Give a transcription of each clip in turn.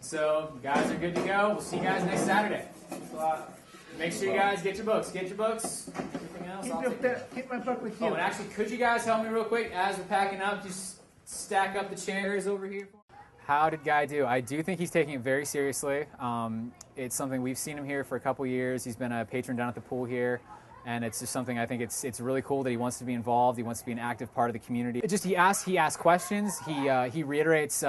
So, you guys are good to go. We'll see you guys next Saturday. Thanks a lot. Make sure you guys get your books. Get your books. Everything else, I'll take care of. Keep my book with you. Oh, and actually, could you guys help me real quick as we're packing up? Just stack up the chairs over here. How did Guy do? I do think he's taking it very seriously. It's something we've seen him here for a couple years. He's been a patron down at the pool here. And it's just something I think it's really cool that he wants to be involved. He wants to be an active part of the community. He asks questions. He reiterates.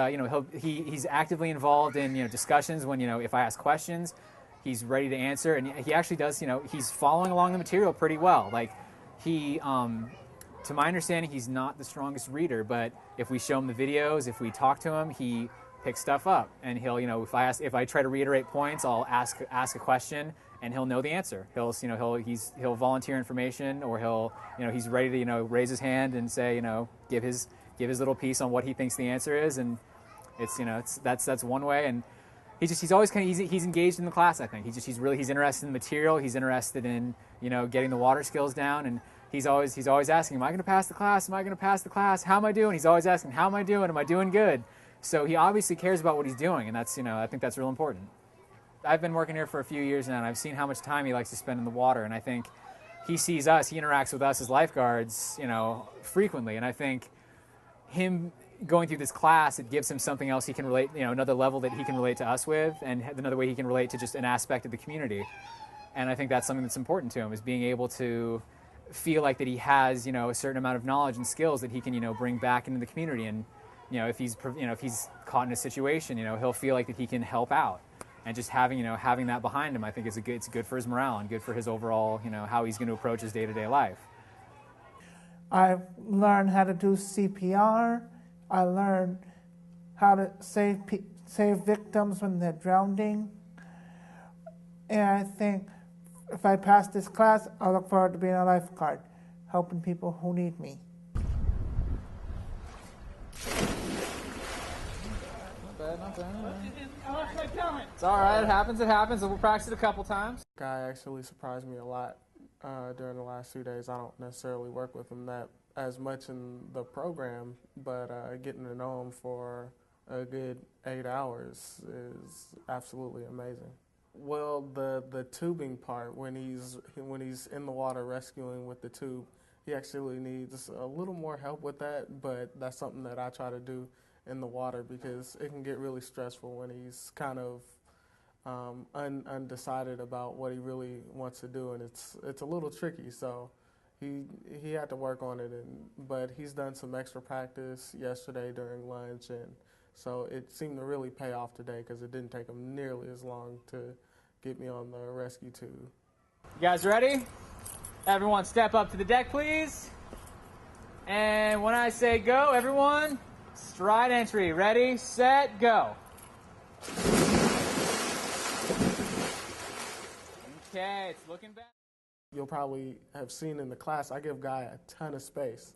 He's actively involved in discussions when if I ask questions, he's ready to answer. And he actually does. He's following along the material pretty well. Like to my understanding, he's not the strongest reader, but if we show him the videos, if we talk to him, he picks stuff up. And he'll if I try to reiterate points, I'll ask a question. And he'll know the answer. He'll volunteer information, or he's ready to raise his hand and say give his little piece on what he thinks the answer is, and that's one way. And he's always he's engaged in the class. I think he's interested in the material. He's interested in getting the water skills down, and he's always asking, am I going to pass the class? Am I going to pass the class? How am I doing? He's always asking, how am I doing? Am I doing good? So he obviously cares about what he's doing, and that's I think that's real important. I've been working here for a few years now, and I've seen how much time he likes to spend in the water, and I think he sees us, he interacts with us as lifeguards, frequently, and I think him going through this class, it gives him something else he can relate, another level that he can relate to us with, and another way he can relate to just an aspect of the community. And I think that's something that's important to him, is being able to feel like that he has, a certain amount of knowledge and skills that he can, bring back into the community, and if he's caught in a situation, he'll feel like that he can help out. And just having that behind him, I think it's good for his morale and good for his overall, how he's going to approach his day-to-day life. I've learned how to do CPR. I learned how to save victims when they're drowning. And I think if I pass this class, I look forward to being a lifeguard, helping people who need me. Not bad. It's all right. It happens. We'll practice it a couple times. Guy actually surprised me a lot during the last 2 days. I don't necessarily work with him that as much in the program, but getting to know him for a good 8 hours is absolutely amazing. Well, the tubing part, when he's in the water rescuing with the tube, he actually needs a little more help with that, but that's something that I try to do in the water, because it can get really stressful when he's kind of undecided about what he really wants to do, and it's a little tricky. So he had to work on it, but he's done some extra practice yesterday during lunch, and so it seemed to really pay off today, because it didn't take him nearly as long to get me on the rescue tube. You guys ready? Everyone step up to the deck, please. And when I say go, everyone, stride entry. Ready, set, go. Okay, it's looking bad. You'll probably have seen in the class, I give Guy a ton of space,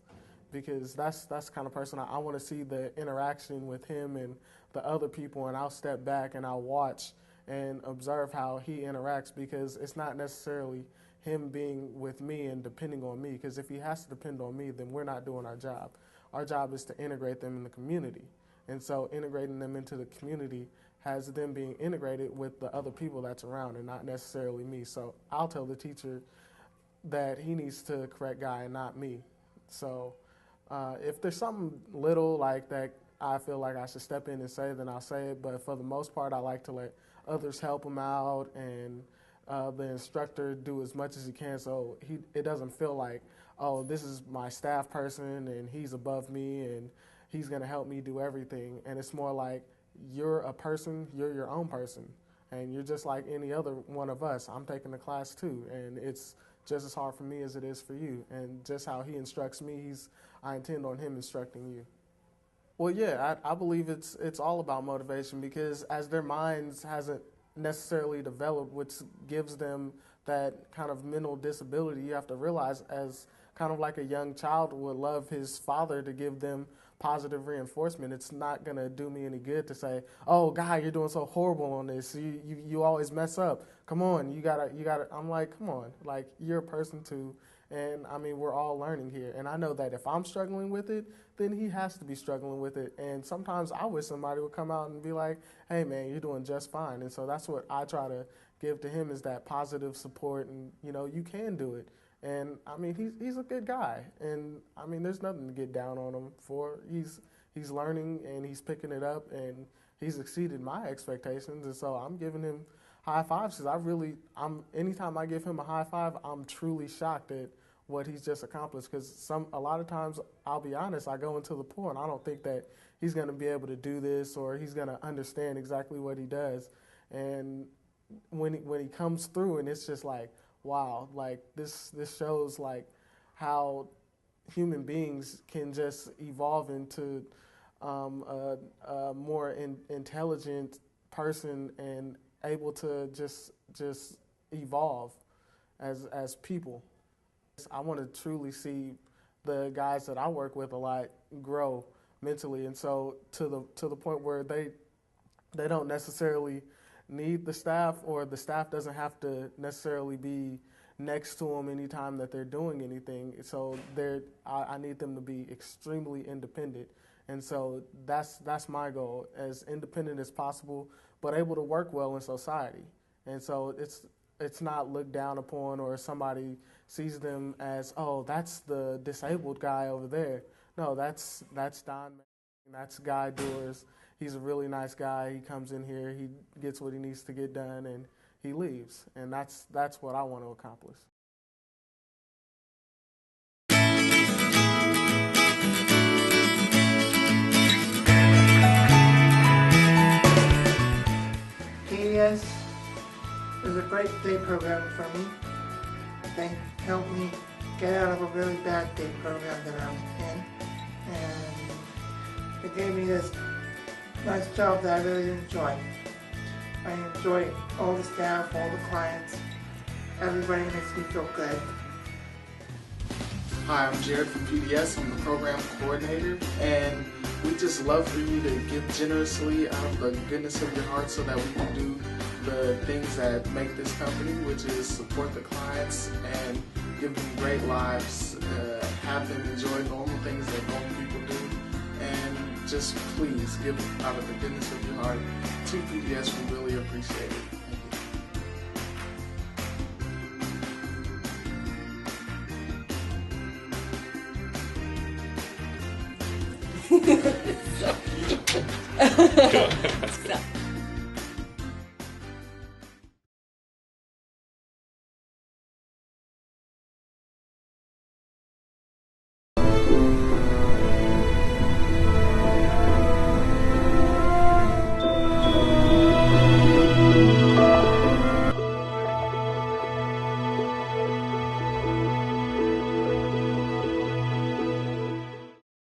because that's the kind of person I want to see the interaction with him and the other people, and I'll step back and I'll watch and observe how he interacts, because it's not necessarily him being with me and depending on me, because if he has to depend on me, then we're not doing our job. Our job is to integrate them in the community. And so integrating them into the community has them being integrated with the other people that's around, and not necessarily me. So I'll tell the teacher that he needs to correct Guy and not me. So if there's something little like that I feel like I should step in and say, then I'll say it. But for the most part, I like to let others help him out, and the instructor do as much as he can, so it doesn't feel like, oh, this is my staff person and he's above me and he's going to help me do everything. And it's more like, you're a person, you're your own person, and you're just like any other one of us. I'm taking the class too, and it's just as hard for me as it is for you. And just how he instructs me, I intend on him instructing you. Well, yeah, I believe it's all about motivation, because as their minds hasn't necessarily developed, which gives them that kind of mental disability, you have to realize, as kind of like a young child would love his father to give them positive reinforcement, it's not going to do me any good to say, oh, Guy, you're doing so horrible on this. You always mess up. Come on, you gotta. I'm like, come on, like, you're a person too, And I mean, we're all learning here. And I know that if I'm struggling with it, then he has to be struggling with it. And sometimes I wish somebody would come out and be like, hey man, you're doing just fine. And so that's what I try to give to him, is that positive support, and you know, you can do it. And I mean, he's a good guy. And I mean, there's nothing to get down on him for. He's learning and he's picking it up, and he's exceeded my expectations. And so I'm giving him high fives, because anytime I give him a high five, I'm truly shocked at what he's just accomplished. Because a lot of times, I'll be honest, I go into the pool and I don't think that he's going to be able to do this, or he's going to understand exactly what he does. And when he comes through, and it's just like, wow, like this shows like how human beings can just evolve into a more intelligent person, and able to just evolve as people. I want to truly see the guys that I work with a lot grow mentally, and so to the point where they don't necessarily need the staff, or the staff doesn't have to necessarily be next to them anytime that they're doing anything. So I need them to be extremely independent. And so that's my goal, as independent as possible, but able to work well in society. And so it's not looked down upon, or somebody sees them as, oh, that's the disabled guy over there. No, that's Don. That's Guy Doers. He's a really nice guy. He comes in here, he gets what he needs to get done, and he leaves. And that's what I want to accomplish. KDS is a great day program for me. They helped me get out of a really bad day program that I'm in. And it gave me this nice job that I really enjoy. I enjoy all the staff, all the clients. Everybody makes me feel good. Hi, I'm Jared from PDS. I'm the program coordinator, and we just love for you to give generously out of the goodness of your heart, so that we can do the things that make this company, which is support the clients and give them great lives, have them enjoy normal things that normal people do, and just please give out of the goodness of your heart to PDS. We really appreciate it. So